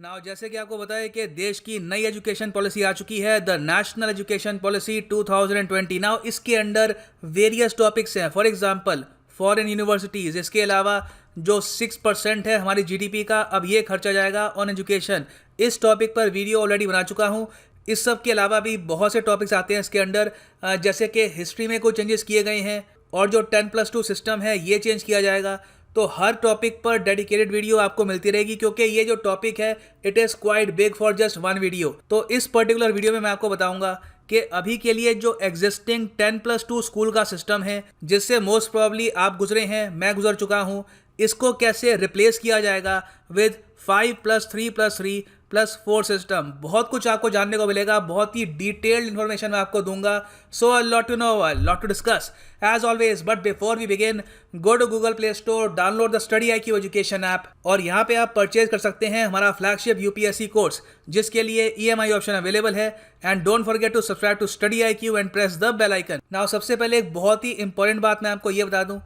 Now जैसे कि आपको बताया कि देश की नई एजुकेशन पॉलिसी आ चुकी है, the national education policy 2020। Now इसके अंडर वेरियस टॉपिक्स हैं। फॉर एग्जांपल फॉरेन यूनिवर्सिटीज़, इसके अलावा जो 6% है हमारी जीडीपी का, अब ये खर्चा जाएगा ऑन एजुकेशन। इस टॉपिक पर वीडियो ऑलरेडी बना चुका हूँ। इस सब के अलावा भी बहुत से टॉपिक्स आते हैं इसके अंडर, जैसे कि हिस्ट्री में कुछ चेंजेस किए गए हैं और जो 10+2 सिस्टम है ये चेंज किया जाएगा। तो हर टॉपिक पर डेडिकेटेड वीडियो आपको मिलती रहेगी, क्योंकि ये जो टॉपिक है it is quite big for just one video. तो इस पर्टिकुलर वीडियो में मैं आपको बताऊंगा कि अभी के लिए जो एग्जिस्टिंग 10+2 स्कूल का सिस्टम है, जिससे मोस्ट प्रोबेबली आप गुजरे हैं, मैं गुजर चुका हूं, इसको कैसे रिप्लेस किया जाएगा विद 5+3+3+4 सिस्टम। बहुत कुछ आपको जानने को मिलेगा, बहुत ही डिटेल्ड इन्फॉर्मेशन मैं आपको दूंगा। So a lot to know, a lot to discuss as always. But before we begin, go to Google Play Store, download the study IQ education app और यहाँ पे आप परचेज कर सकते हैं हमारा फ्लैगशिप UPSC कोर्स, जिसके लिए EMI ऑप्शन अवेलेबल है। And don't forget to subscribe to Study IQ and press the bell icon. Now सबसे पहले एक बहुत ही इंपॉर्टेंट बात मैं आपको ये बता दूं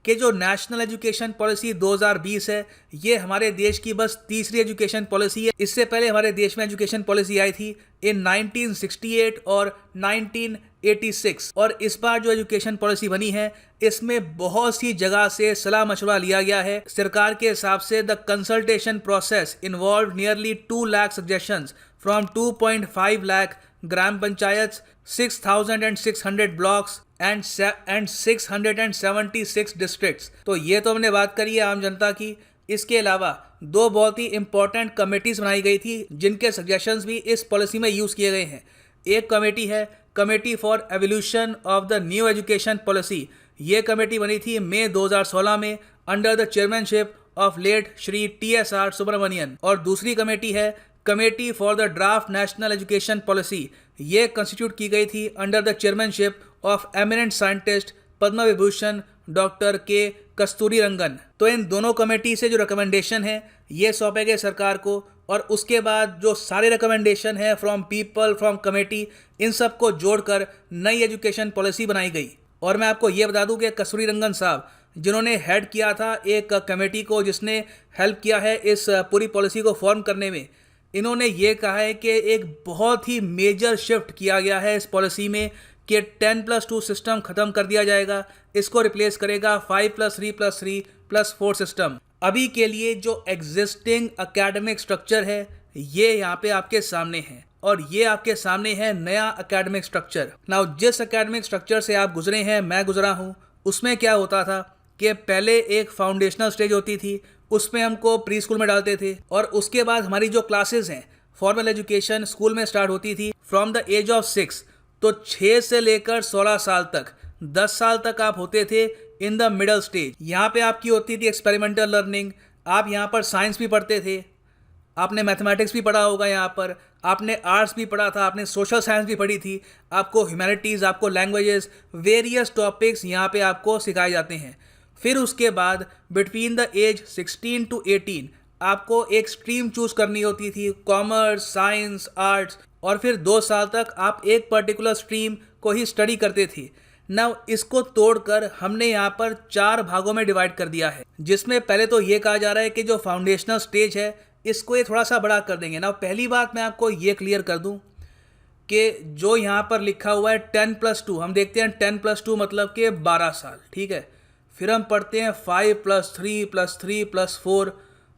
कि जो नेशनल एजुकेशन पॉलिसी 2020 है, ये हमारे देश की बस तीसरी एजुकेशन पॉलिसी है। इससे पहले हमारे देश में एजुकेशन पॉलिसी आई थी इन 1968 और 1986, और इस बार जो एजुकेशन पॉलिसी बनी है इसमें बहुत सी जगह से सलाह मशवरा लिया गया है। सरकार के हिसाब से the consultation process involve nearly 2 lakh suggestions from 2.5 lakh gram panchayat, 6,600 blocks and 676 districts. तो ये तो हमने बात करी है आम जनता की। इसके अलावा दो बहुत ही इंपॉर्टेंट कमेटीज बनाई गई थी, जिनके सजेशंस भी इस पॉलिसी में यूज़ किए गए हैं। एक कमेटी है committee for evolution of the new education policy. ये कमेटी बनी थी मई 2016 में under the chairmanship of late Shri TSR Subramanian. और दूसरी कमेटी है committee for the draft national education policy. ये कंस्टिट्यूट की गई थी under the chairmanship of eminent scientist Padma Vibhushan doctor K Kasturirangan. तो इन दोनों कमेटी से जो रिकमेंडेशन है ये सौंपे गए सरकार को, और उसके बाद जो सारे रिकमेंडेशन है फ्रॉम पीपल, फ्रॉम कमेटी, इन सब को जोड़कर नई एजुकेशन पॉलिसी बनाई गई। और मैं आपको ये बता दूं कि कस्तूरीरंगन साहब, जिन्होंने हेड किया था एक कमेटी को जिसने हेल्प किया है इस पूरी पॉलिसी को फॉर्म करने में, इन्होंने ये कहा है कि एक बहुत ही मेजर शिफ्ट किया गया है इस पॉलिसी में कि 10+2 सिस्टम खत्म कर दिया जाएगा। इसको रिप्लेस करेगा 5+3+3+4 सिस्टम। अभी के लिए जो एग्जिस्टिंग एकेडमिक स्ट्रक्चर है ये यहाँ पे आपके सामने है, और ये आपके सामने है नया एकेडमिक स्ट्रक्चर। नाउ जिस एकेडमिक स्ट्रक्चर से आप गुजरे हैं, मैं गुजरा हूँ, उसमें क्या होता था कि पहले एक फाउंडेशनल स्टेज होती थी, उसमें हमको प्री स्कूल में डालते थे, और उसके बाद हमारी जो क्लासेस हैं फॉर्मल एजुकेशन स्कूल में स्टार्ट होती थी फ्रॉम द एज ऑफ 6। तो 6 से लेकर 16 साल तक, 10 साल तक आप होते थे इन द मिडल स्टेज। यहाँ पे आपकी होती थी एक्सपेरिमेंटल लर्निंग। आप यहाँ पर साइंस भी पढ़ते थे, आपने मैथमेटिक्स भी पढ़ा होगा, यहाँ पर आपने आर्ट्स भी पढ़ा था, आपने सोशल साइंस भी पढ़ी थी, आपको ह्यूमैनिटीज़, आपको लैंग्वेजेस, वेरियस टॉपिक्स यहाँ पे आपको सिखाए जाते हैं। फिर उसके बाद बिटवीन द एज 16 to 18 आपको एक स्ट्रीम चूज करनी होती थी, कॉमर्स, साइंस, आर्ट्स, और फिर 2 साल तक आप एक पर्टिकुलर स्ट्रीम को ही स्टडी करते थे। नाउ इसको तोड़कर हमने यहाँ पर 4 भागों में डिवाइड कर दिया है, जिसमें पहले तो ये कहा जा रहा है कि जो फाउंडेशनल स्टेज है इसको ये थोड़ा सा बड़ा कर देंगे। नाउ पहली बात मैं आपको ये क्लियर कर दूँ कि जो यहाँ पर लिखा हुआ है 10+2, हम देखते हैं 10+2 मतलब कि 12 साल, ठीक है। फिर हम पढ़ते हैं 5+3+3+4,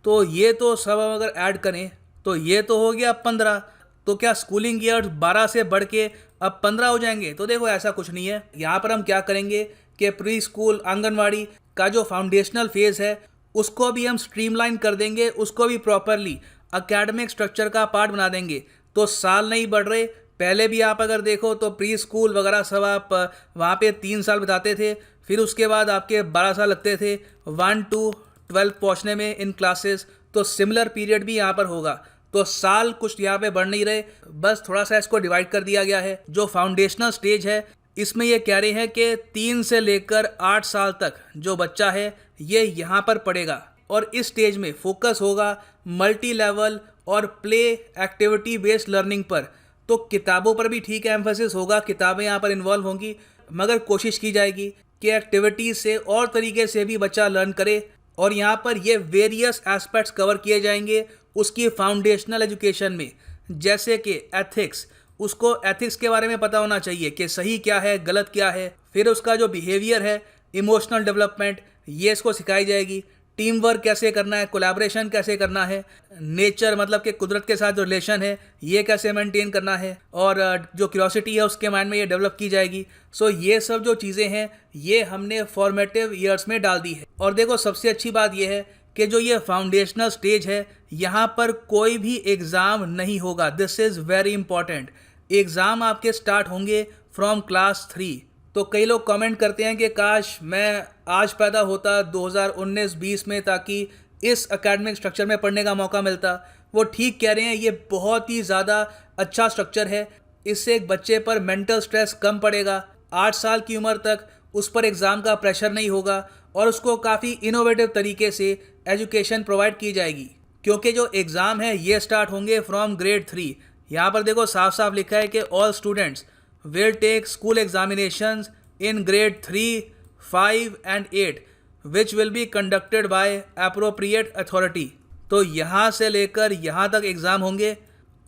तो ये तो सब हम अगर ऐड करें तो ये तो हो गया 15। तो क्या स्कूलिंग ईयर्स 12 से बढ़ के अब 15 हो जाएंगे? तो देखो ऐसा कुछ नहीं है। यहाँ पर हम क्या करेंगे कि प्री स्कूल, आंगनवाड़ी का जो फाउंडेशनल फेज़ है उसको भी हम स्ट्रीमलाइन कर देंगे, उसको भी प्रॉपरली एकेडमिक स्ट्रक्चर का पार्ट बना देंगे। तो साल नहीं बढ़ रहे। पहले भी आप अगर देखो तो प्री स्कूल वगैरह सब आप वहाँ पे 3 साल बिताते थे, फिर उसके बाद आपके 12 साल लगते थे 1 to 12 पहुँचने में इन क्लासेस। तो सिमिलर पीरियड भी यहाँ पर होगा। तो साल कुछ यहाँ पे बढ़ नहीं रहे, बस थोड़ा सा इसको डिवाइड कर दिया गया है। जो फाउंडेशनल स्टेज है इसमें ये कह रहे हैं कि 3 से लेकर 8 साल तक जो बच्चा है ये यहाँ पर पढ़ेगा, और इस स्टेज में फोकस होगा मल्टी लेवल और प्ले एक्टिविटी बेस्ड लर्निंग पर। तो किताबों पर भी ठीक है एम्फेसिस होगा, किताबें यहाँ पर इन्वॉल्व होंगी, मगर कोशिश की जाएगी कि एक्टिविटीज से और तरीके से भी बच्चा लर्न करे। और यहाँ पर ये वेरियस एस्पेक्ट्स कवर किए जाएंगे, उसकी फाउंडेशनल एजुकेशन में, जैसे कि एथिक्स, उसको एथिक्स के बारे में पता होना चाहिए कि सही क्या है, गलत क्या है। फिर उसका जो बिहेवियर है, इमोशनल डेवलपमेंट, ये इसको सिखाई जाएगी। टीम वर्क कैसे करना है, कोलैबोरेशन कैसे करना है, नेचर मतलब कि कुदरत के साथ जो रिलेशन है ये कैसे मेंटेन करना है, और जो क्यूरियोसिटी है उसके माइंड में ये डेवलप की जाएगी। सो ये सब जो चीज़ें हैं ये हमने फॉर्मेटिव ईयर्स में डाल दी है। और देखो सबसे अच्छी बात ये है कि जो ये फाउंडेशनल स्टेज है यहाँ पर कोई भी एग्ज़ाम नहीं होगा। This is very important. Exam आपके स्टार्ट होंगे फ्रॉम क्लास 3। तो कई लोग कमेंट करते हैं कि काश मैं आज पैदा होता 2019-20 में, ताकि इस एकेडमिक स्ट्रक्चर में पढ़ने का मौका मिलता। वो ठीक कह रहे हैं, ये बहुत ही ज़्यादा अच्छा स्ट्रक्चर है। इससे एक बच्चे पर मेंटल स्ट्रेस कम पड़ेगा। 8 साल की उम्र तक उस पर एग्ज़ाम का प्रेशर नहीं होगा और उसको काफ़ी इनोवेटिव तरीके से एजुकेशन प्रोवाइड की जाएगी। क्योंकि जो एग्ज़ाम है ये स्टार्ट होंगे फ्रॉम ग्रेड 3। यहाँ पर देखो साफ साफ लिखा है कि all students will take school examinations in grade 3, 5 and 8 which will be conducted by appropriate authority। तो यहाँ से लेकर यहाँ तक एग्ज़ाम होंगे।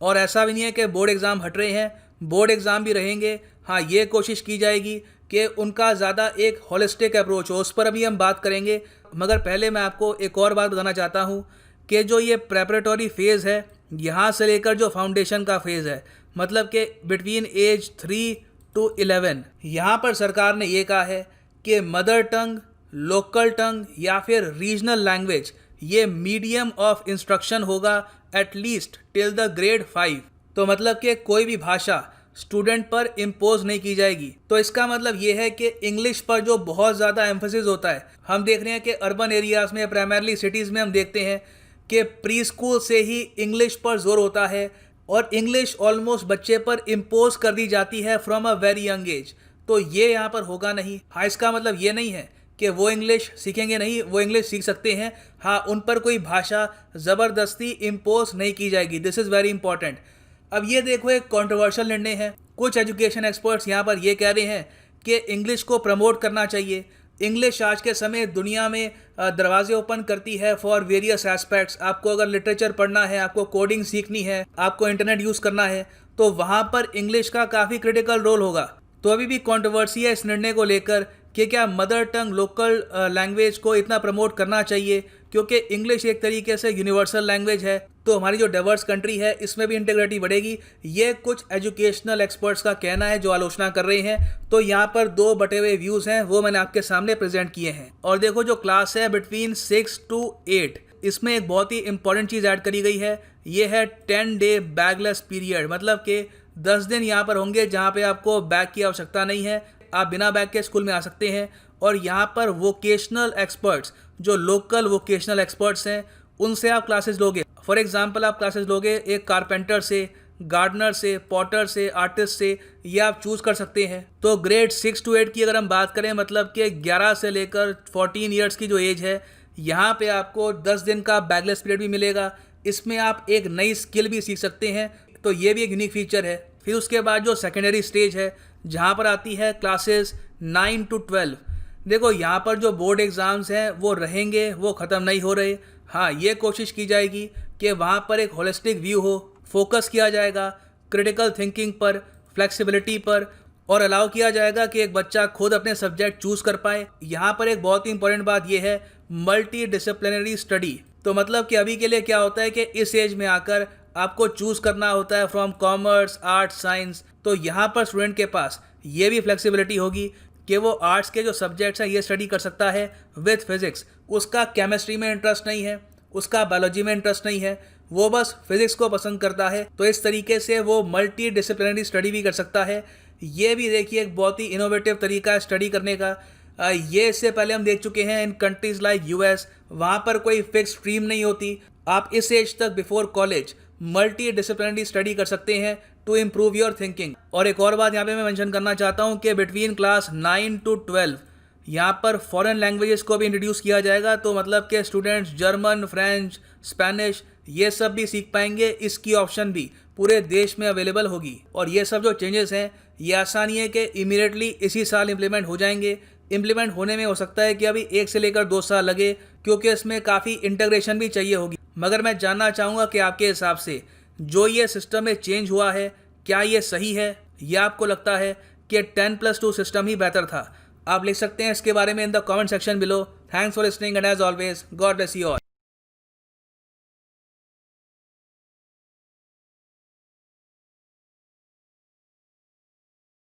और ऐसा भी नहीं है कि बोर्ड एग्ज़ाम हट रहे हैं, बोर्ड एग्ज़ाम भी रहेंगे। हाँ, ये कोशिश की जाएगी कि उनका ज़्यादा एक होलिस्टिक अप्रोच हो, उस पर अभी हम बात करेंगे। मगर पहले मैं आपको एक और बात बताना चाहता हूँ कि जो ये प्रेपरेटरी फेज़ है यहाँ से लेकर जो फाउंडेशन का फेज़ है, मतलब कि बिटवीन एज 3 to 11, यहाँ पर सरकार ने ये कहा है कि मदर टंग, लोकल टंग या फिर रीजनल लैंग्वेज ये मीडियम ऑफ इंस्ट्रक्शन होगा एटलीस्ट टिल द ग्रेड 5। तो मतलब कि कोई भी भाषा स्टूडेंट पर इम्पोज नहीं की जाएगी। तो इसका मतलब ये है कि इंग्लिश पर जो बहुत ज़्यादा एम्फेसिस होता है, हम देख रहे हैं कि अर्बन एरियाज़ में, प्राइमरली सिटीज़ में हम देखते हैं कि प्री स्कूल से ही इंग्लिश पर जोर होता है और इंग्लिश ऑलमोस्ट बच्चे पर इम्पोज कर दी जाती है from a very young age. तो ये यहाँ पर होगा नहीं। हाँ, इसका मतलब ये नहीं है कि वो इंग्लिश सीखेंगे नहीं, वो इंग्लिश सीख सकते हैं। हाँ, उन पर कोई भाषा ज़बरदस्ती इम्पोज नहीं की जाएगी। This is very important. अब ये देखो, एक कॉन्ट्रोवर्शियल निर्णय है। कुछ एजुकेशन एक्सपर्ट्स यहाँ पर ये कह रहे हैं कि इंग्लिश को प्रमोट करना चाहिए। इंग्लिश आज के समय दुनिया में दरवाजे ओपन करती है फॉर वेरियस एस्पेक्ट्स। आपको अगर लिटरेचर पढ़ना है, आपको कोडिंग सीखनी है, आपको इंटरनेट यूज़ करना है, तो वहाँ पर इंग्लिश का काफ़ी क्रिटिकल रोल होगा। तो अभी भी कंट्रोवर्सी है इस निर्णय को लेकर कि क्या मदर टंग लोकल लैंग्वेज को इतना प्रमोट करना चाहिए, क्योंकि इंग्लिश एक तरीके से यूनिवर्सल लैंग्वेज है। तो हमारी जो डाइवर्स कंट्री है इसमें भी इंटीग्रिटी बढ़ेगी। ये कुछ एजुकेशनल एक्सपर्ट्स का कहना है जो आलोचना कर रहे हैं। तो यहाँ पर 2 बटे हुए व्यूज़ हैं, वो मैंने आपके सामने प्रेजेंट किए हैं। और देखो, जो क्लास है बिटवीन 6 to 8, इसमें एक बहुत ही इंपॉर्टेंट चीज़ ऐड करी गई है। ये है 10 डे बैगलेस पीरियड, मतलब कि 10 दिन यहाँ पर होंगे जहाँ पे आपको बैग की आवश्यकता नहीं है। आप बिना बैग के स्कूल में आ सकते हैं। और यहाँ पर वोकेशनल एक्सपर्ट्स, जो लोकल वोकेशनल एक्सपर्ट्स हैं, उनसे आप क्लासेस लोगे। फॉर एग्जांपल, आप क्लासेस लोगे एक कारपेंटर से, गार्डनर से, पॉटर से, आर्टिस्ट से, ये आप चूज़ कर सकते हैं। तो ग्रेड 6 to 8 की अगर हम बात करें, मतलब कि 11 से लेकर 14 ईयर्स की जो एज है, यहाँ पे आपको 10 दिन का बैगलेस पीरियड भी मिलेगा। इसमें आप एक नई स्किल भी सीख सकते हैं। तो ये भी एक यूनिक फीचर है। फिर उसके बाद जो सेकेंडरी स्टेज है, जहाँ पर आती है क्लासेस 9 to 12। देखो, यहाँ पर जो बोर्ड एग्ज़ाम्स हैं वो रहेंगे, वो ख़त्म नहीं हो रहे। हाँ, ये कोशिश की जाएगी कि वहाँ पर एक होलिस्टिक व्यू हो, फोकस किया जाएगा क्रिटिकल थिंकिंग पर, फ्लेक्सिबिलिटी पर, और अलाउ किया जाएगा कि एक बच्चा खुद अपने सब्जेक्ट चूज़ कर पाए। यहाँ पर एक बहुत ही इंपॉर्टेंट बात यह है, मल्टी डिसिप्लिनरी स्टडी। तो मतलब कि अभी के लिए क्या होता है कि इस एज में आकर आपको चूज़ करना होता है फ्रॉम कॉमर्स, आर्ट्स, साइंस। तो यहाँ पर स्टूडेंट के पास ये भी फ्लेक्सिबिलिटी होगी कि वो आर्ट्स के जो सब्जेक्ट्स हैं ये स्टडी कर सकता है विथ फिज़िक्स। उसका केमिस्ट्री में इंटरेस्ट नहीं है, उसका बायोलॉजी में इंटरेस्ट नहीं है, वो बस फिज़िक्स को पसंद करता है। तो इस तरीके से वो मल्टी डिसिप्लिनरी स्टडी भी कर सकता है। ये भी देखिए एक बहुत ही इनोवेटिव तरीका है स्टडी करने का। ये इससे पहले हम देख चुके हैं इन कंट्रीज़ लाइक यूएस। वहाँ पर कोई फिक्स स्ट्रीम नहीं होती। आप इस एज तक before college multi disciplinary study कर सकते हैं टू इम्प्रूव योर थिंकिंग। और एक और बात यहाँ पे मैं मेंशन करना चाहता हूँ कि बिटवीन क्लास 9 to 12 यहाँ पर फॉरेन लैंग्वेजेस को भी इंट्रोड्यूस किया जाएगा। तो मतलब कि स्टूडेंट्स जर्मन, फ्रेंच, स्पेनिश ये सब भी सीख पाएंगे। इसकी ऑप्शन भी पूरे देश में अवेलेबल होगी। और ये सब जो चेंजेस हैं ये आसानी है कि इमीडिएटली इसी साल इम्प्लीमेंट हो जाएंगे। इम्प्लीमेंट होने में हो सकता है कि अभी 1 से लेकर 2 साल लगे, क्योंकि इसमें काफ़ी इंटीग्रेशन भी चाहिए होगी। मगर मैं जानना चाहूँगा कि आपके हिसाब से जो ये सिस्टम में चेंज हुआ है, क्या ये सही है, या आपको लगता है कि 10+2 सिस्टम ही बेहतर था? आप लिख सकते हैं इसके बारे में in the comment section below. Thanks for listening and as always God bless you all.